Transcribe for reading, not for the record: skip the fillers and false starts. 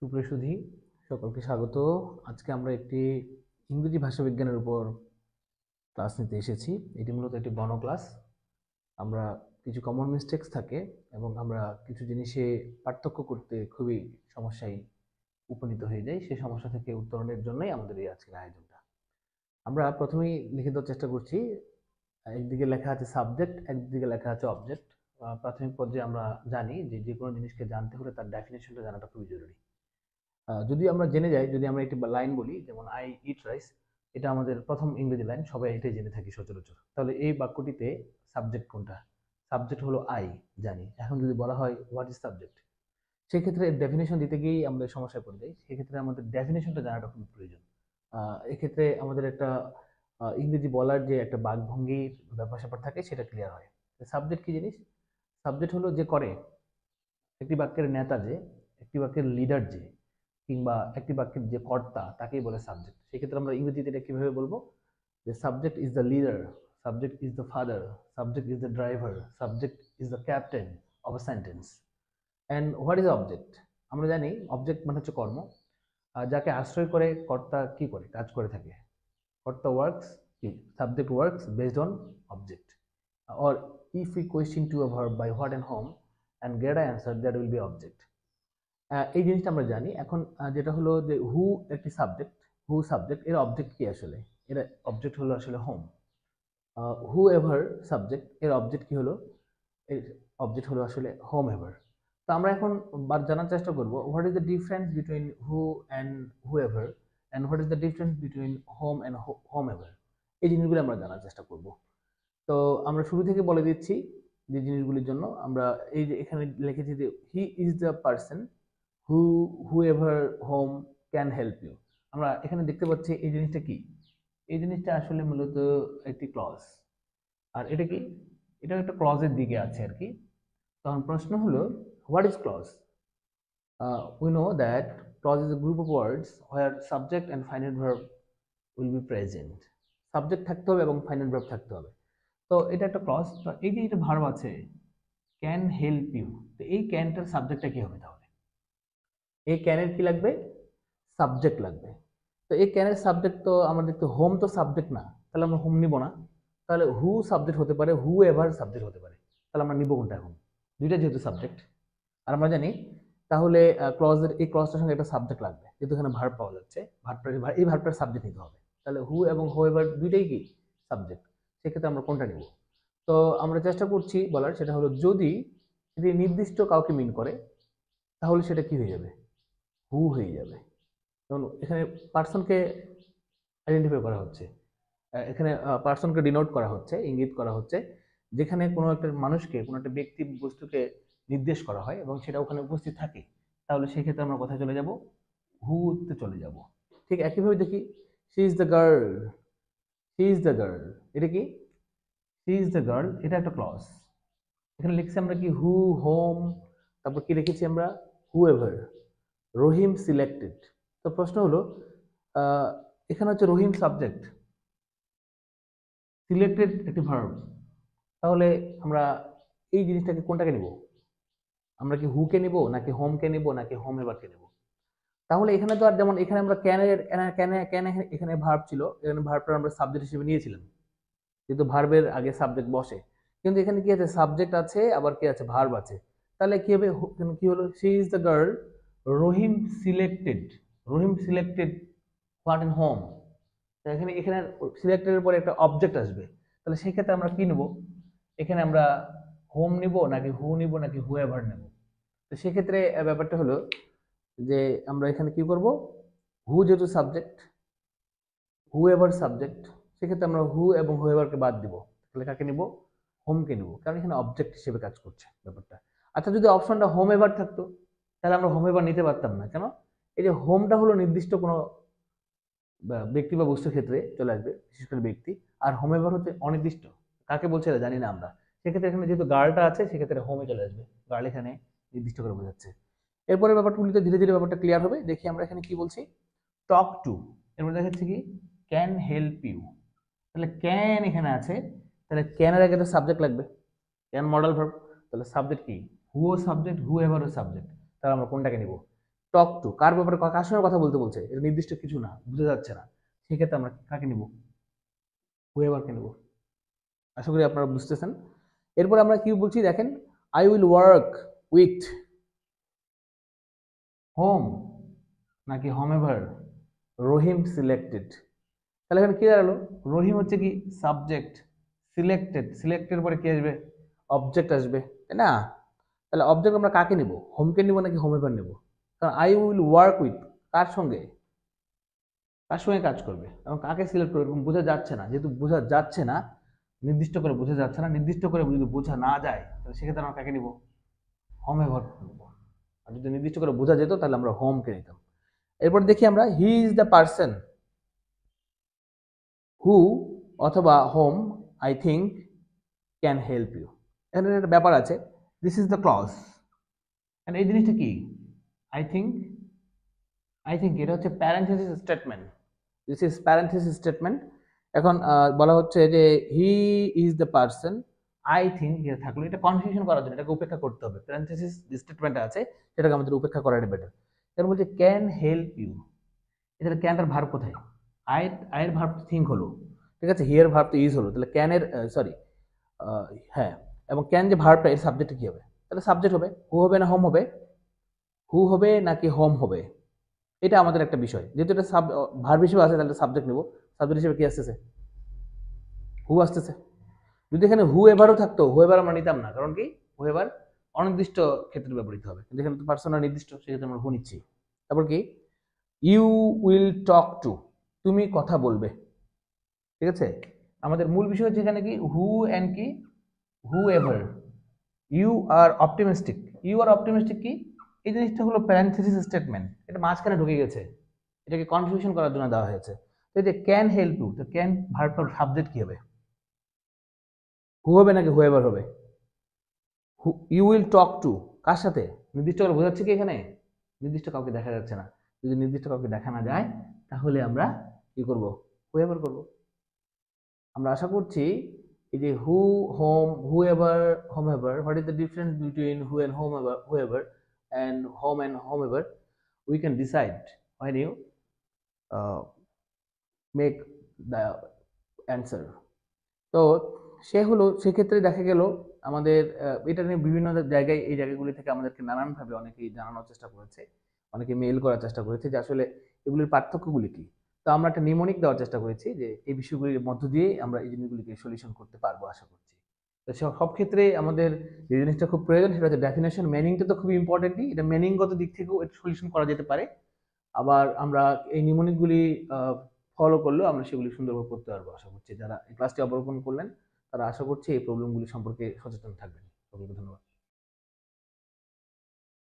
সুপ্রিয় সুধী, সকলকে স্বাগত। আজকে আমরা একটি ইংরেজি ভাষা বিজ্ঞানের উপর ক্লাস নিতে এসেছি। এটি মূলত একটি গণ ক্লাস। আমরা কিছু কমন মিস্টেক্স থাকে এবং আমরা কিছু জিনিসে পার্থক্য করতে খুবই সমস্যায় উপনীত হয়ে যাই। সেই সমস্যা থেকে উত্তরণের জন্যই আমাদের এই আজকের আয়োজনটা। আমরা প্রথমেই লিখে দেওয়ার চেষ্টা করছি। একদিকে লেখা আছে সাবজেক্ট, একদিকে লেখা আছে অবজেক্ট। প্রাথমিক পর্যায়ে আমরা জানি যে যে কোনো জিনিসকে জানতে হলে তার ডেফিনেশনটা জানাটা খুবই জরুরি। যদি আমরা জেনে যাই, যদি আমরা একটি লাইন বলি, যেমন আই ইট রাইস, এটা আমাদের প্রথম ইংরেজি লাইন, সবাই এটাই জেনে থাকি সচরাচর। তাহলে এই বাক্যটিতে সাবজেক্ট কোনটা? সাবজেক্ট হলো আই, জানি। এখন যদি বলা হয় হোয়াট ইজ সাবজেক্ট, সেক্ষেত্রে ডেফিনেশন দিতে গিয়েই আমরা সমস্যায় পড়ে যাই। সেক্ষেত্রে আমাদের ডেফিনেশনটা জানাটা খুব প্রয়োজন। এক্ষেত্রে আমাদের একটা ইংরেজি বলার যে একটা বাকভঙ্গির ব্যাপার স্যাপার থাকে, সেটা ক্লিয়ার হয়। সাবজেক্ট কি জিনিস? সাবজেক্ট হলো যে করে, একটি বাক্যের নেতা যে, একটি বাক্যের লিডার যে, কিংবা একটি বাক্যের যে কর্তা, তাকেই বলে সাবজেক্ট। সেক্ষেত্রে আমরা ইংরেজিতে এটা কিভাবে বলবো? যে subject is the leader, subject is the father, subject is the driver, subject is the captain of a sentence. And what is object? আমরা জানি অবজেক্ট মানে হচ্ছে কর্ম, যাকে আশ্রয় করে কর্তা কি করে, কাজ করে থাকে। কর্তা ওয়ার্কস, কি subject works based on object. or if we question to a verb by what and whom and get an answer, that will be object. এই জিনিসটা আমরা জানি। এখন যেটা হলো যে হু একটি সাবজেক্ট, হু সাবজেক্ট, এর অবজেক্ট কি আসলে? এর অবজেক্ট হলো আসলে হোম। হু এভার সাবজেক্ট, এর অবজেক্ট কি হলো? এর অবজেক্ট হলো আসলে হোম এভার। তো আমরা এখন জানার চেষ্টা করব what is the difference between who and who ever, and what is the difference between home and home ever. এই জিনিসগুলো আমরা জানার চেষ্টা করব। তো আমরা শুরু থেকে বলে দিচ্ছি যে জিনিসগুলির জন্য আমরা এই যে এখানে লিখেছি যে he is the person who whoever whom can help you. আমরা এখানে দেখতে পাচ্ছি এই জিনিসটা কি? এই জিনিসটা আসলে মূলত একটি ক্লজ। আর এটা কি? এটা একটা ক্লজের দিকে আছে আর কি। তখন প্রশ্ন হলো what is clause? We know that clause is a group of words where subject and finite verb will be present. Subject থাকতে হবে এবং ফাইনাল ভার্ব থাকতে হবে। তো এটা একটা ক্লজ। তো এই যে এটা ভার্ব আছে ক্যান হেল্প ইউ, তো এই ক্যানটার সাবজেক্টটা কি হবে তাহলে? এই ক্যানের কি লাগবে? সাবজেক্ট লাগবে। তো এই ক্যানের সাবজেক্ট তো আমরা দেখতে, হোম তো সাবজেক্ট না, তাহলে আমরা হোম নিব না। তাহলে হু সাবজেক্ট হতে পারে, হু এভার সাবজেক্ট হতে পারে। তাহলে আমরা নিব কোনটা এখন? দুইটা যেহেতু সাবজেক্ট, আর আমরা জানি তাহলে ক্লজের এই ক্লজটার সঙ্গে একটা সাবজেক্ট লাগবে, যেহেতু এখানে ভার্ব পাওয়া যাচ্ছে। এই ভার্বটার সাবজেক্ট নিতে হবে। তাহলে হু এবং হু এভার দুইটাই কি সাবজেক্ট। সেক্ষেত্রে আমরা কোনটা নিব? তো আমরা চেষ্টা করছি বলার, সেটা হলো যদি এটি নির্দিষ্ট কাউকে মিন করে, তাহলে সেটা কি হয়ে যাবে? হু হয়ে যাবে। যেমন এখানে পার্সনকে আইডেন্টিফাই করা হচ্ছে, এখানে পার্সনকে ডিনোট করা হচ্ছে, ইঙ্গিত করা হচ্ছে। যেখানে কোনো একটা মানুষকে, কোনো একটা ব্যক্তি বস্তুকে নির্দেশ করা হয় এবং সেটা ওখানে উপস্থিত থাকে, তাহলে সেক্ষেত্রে আমরা কোথায় চলে যাব? হুতে চলে যাব। ঠিক একইভাবে দেখি, she is the girl, she is the girl, এটা কি? শি ইজ দ্য গার্ল, এটা একটা ক্লজ। এখানে লিখছি আমরা কি? হু, হোম, তারপর কি লিখেছি আমরা? হু এভার। রহিম সিলেক্টেড। তো প্রশ্ন হলো এখানে হচ্ছে রহিম সাবজেক্ট, সিলেক্টেড একটি ভার্ব। তাহলে আমরা এই জিনিসটাকে কোনটাকে নিব? আমরা কি হুকে নিব, নাকি হোমকে নিব, নাকি হোম এভারকে নিব? তাহলে এখানে তো আর, যেমন এখানে আমরা ক্যানের ক্যানে ক্যানে এখানে ভার্ব ছিল, এখানে ভার্বটা আমরা সাবজেক্ট হিসেবে নিয়েছিলাম, কিন্তু ভার্বের আগে সাবজেক্ট বসে। কিন্তু এখানে কি আছে? সাবজেক্ট আছে, আবার কি আছে? ভার্ব আছে। তাহলে কি হবে? কি হলো? She is the girl, Rahim selected, Rahim selected what and whom. এখানে এখানে সিলেক্টেডের পরে একটা অবজেক্ট আসবে। তাহলে সেক্ষেত্রে আমরা কি নেব? এখানে আমরা হোম নিব, নাকি হু নিব, নাকি হু এভার নেব? তো সেক্ষেত্রে ব্যাপারটা হলো যে আমরা এখানে কি করব? হু যেহেতু সাবজেক্ট, হু এভার সাবজেক্ট, সেক্ষেত্রে আমরা হু এবং হু এভারকে বাদ দিব। তাহলে কাকে নিব? হোমকে নিব, কারণ এখানে অবজেক্ট হিসেবে কাজ করছে ব্যাপারটা। আচ্ছা, যদি অপশনটা হোম এভার থাকতো, তাহলে আমরা হোম এভার নিতে পারতাম না। কেন? এই যে হোমটা হলো নির্দিষ্ট কোনো ব্যক্তি বা বস্তুর ক্ষেত্রে চলে আসবে, বিশেষ করে ব্যক্তি। আর হোম এভার হচ্ছে অনির্দিষ্ট, কাকে বলছে এটা জানি না আমরা। সেক্ষেত্রে এখানে যেহেতু গার্লটা আছে, সেক্ষেত্রে হোমে চলে আসবে। গার্ল এখানে নির্দিষ্ট করে বোঝাচ্ছে। এরপরে ব্যাপারগুলিতে ধীরে ধীরে ব্যাপারটা ক্লিয়ার হবে। দেখি আমরা এখানে কি বলছি। টক টু, এর মধ্যে দেখাচ্ছে কি? Can help you. তাহলে ক্যান এখানে আছে, তাহলে ক্যানের আগে একটা সাবজেক্ট লাগবে, ক্যান মডেল ভার্ব। তাহলে সাবজেক্ট কি? হুও সাবজেক্ট, হু এভারও সাবজেক্ট। তাহলে আমরা কোনটাকে নিব? টক টু, কার ব্যাপারে কার সঙ্গে কথা বলতে বলছে, এটা নির্দিষ্ট কিছু না, বোঝা যাচ্ছে না, সেক্ষেত্রে আমরা কাকে নিব, হুয়েভারকে নেব। আশা করি আপনারা বুঝতেছেন। এরপর আমরা কি বলছি দেখেন, I will work with home নাকি হোমেভার রহিম সিলেক্টেড। তাহলে এখানে কি দাঁড়ালো, রহিম হচ্ছে কি সাবজেক্ট, সিলেক্টেড, সিলেক্টেড পরে কি আসবে, অবজেক্ট আসবে, তাই না? তাহলে অবজেক্ট আমরা কাকে নিব, হোমকে নিব নাকি হোমেভার নেব? কারণ আই উইল ওয়ার্ক উইথ কার সঙ্গে, কার সঙ্গে কাজ করবে এবং কাকে সিলেক্ট করবে এরকম বোঝা যাচ্ছে না, যেহেতু বোঝা যাচ্ছে না, নির্দিষ্ট করে বোঝা যাচ্ছে না, নির্দিষ্ট করে যদি বোঝা না যায় তাহলে সেক্ষেত্রে আমরা কাকে নিব, হোমেভার নেব। আর যদি নির্দিষ্ট করে বোঝা যেত তাহলে আমরা হোমকে নিতাম। এরপর দেখি আমরা, he is the person who অথবা whom I think can help you. এখানে একটা ব্যাপার আছে, দিস ইজ দ্য ক্লজ, এই জিনিসটা কি, আই থিঙ্ক, আই থিঙ্ক এটা হচ্ছে parenthesis statement, this is parenthesis statement. এখন বলা হচ্ছে যে he is the person, I think এটা থাকলো, এটা কনফিউশন করার জন্য এটাকে উপেক্ষা করতে হবে, প্যারেন্থেসিস যে স্টেটমেন্টটা আছে সেটাকে আমাদের উপেক্ষা করাটা বেটার। এর বলছে ক্যান হেল্প ইউ, এটার ক্যানটার ভার্ব কোথায়, আই, আয়ের ভার্ব থিঙ্ক হলো, ঠিক আছে, হিয়ার ভার্ব তো ইজ হলো, তাহলে ক্যানের সরি হ্যাঁ, এবং ক্যান যে ভার্বটা এর সাবজেক্টে কি হবে, তাহলে সাবজেক্ট হবে, হু হবে না হোম হবে, হু হবে নাকি হোম হবে, এটা আমাদের একটা বিষয়, যেহেতু এটা ভার্ব হিসেবে আছে তাহলে সাবজেক্ট নেব, সাবজেক্ট হিসেবে কি আসতেছে, হু আসতেছে। যদি এখানে হু এভারও থাকতো, হু এভার আমরা নিতাম না, কারণ কি হু এভার অনির্দিষ্ট ক্ষেত্রে ব্যবহৃত হবে, কিন্তু এখানে তো পার্সোনাল নির্দিষ্ট, সেক্ষেত্রে আমরা হু নিচ্ছি। তারপর কি, ইউ উইল টক টু, তুমি কথা বলবে, ঠিক আছে। আমাদের মূল বিষয় হচ্ছে এখানে কি হু অ্যান্ড কি whoever, you are optimistic, you are optimistic কি, এই জিনিসটা হলো প্যারেন্থেসিস স্টেটমেন্ট, এটা মাঝখানে ঢুকে গেছে, এটাকে কনফিউশন করার জন্য দেওয়া হয়েছে। তো এই যে ক্যান হেল্প ইউ, তো ক্যান ভার্বটার সাবজেক্ট কি হবে, হু হবে নাকি হু এভার হবে, ইউ উইল টক টু কার সাথে, নির্দিষ্ট করে বোঝাচ্ছে কি এখানে, নির্দিষ্ট কাউকে দেখা যাচ্ছে না, যদি নির্দিষ্ট কাউকে দেখা না যায় তাহলে আমরা কি করব, হু এভার করবো। আমরা আশা করছি এই যে who, whom, whoever, whomever, what is the difference between who and whomever, whoever and whom and whomever, we can decide when you make the answer. তো সে হলো, সেক্ষেত্রে দেখা গেল আমাদের এটা নিয়ে বিভিন্ন জায়গায়, এই জায়গাগুলি থেকে আমাদেরকে নানানভাবে অনেকেই জানানোর চেষ্টা করেছে, অনেকে মেইল করার চেষ্টা করেছে যে আসলে এগুলির পার্থক্যগুলি কি। তো আমরা একটা নিমোনিক দেওয়ার চেষ্টা করেছি যে এই বিষয়গুলির মধ্য দিয়ে আমরা এই জিনিসগুলিকে সলিউশন করতে পারবো আশা করছি। তো সব ক্ষেত্রে আমাদের যে জিনিসটা খুব প্রয়োজন সেটা হচ্ছে ডেফিনেশন, মিনিংটা তো খুবই ইম্পর্টেন্টই, এটা মিনিংগত দিক থেকেও এটা সলিউশন করা যেতে পারে। আবার আমরা এই নিমোনিকগুলি ফলো করলেও আমরা সেগুলি সুন্দরভাবে করতে পারবো আশা করছি। যারা এই ক্লাসটি অবলোকন করলেন তারা আশা করছি এই প্রবলেমগুলি সম্পর্কে সচেতন থাকবেন। সকলকে ধন্যবাদ।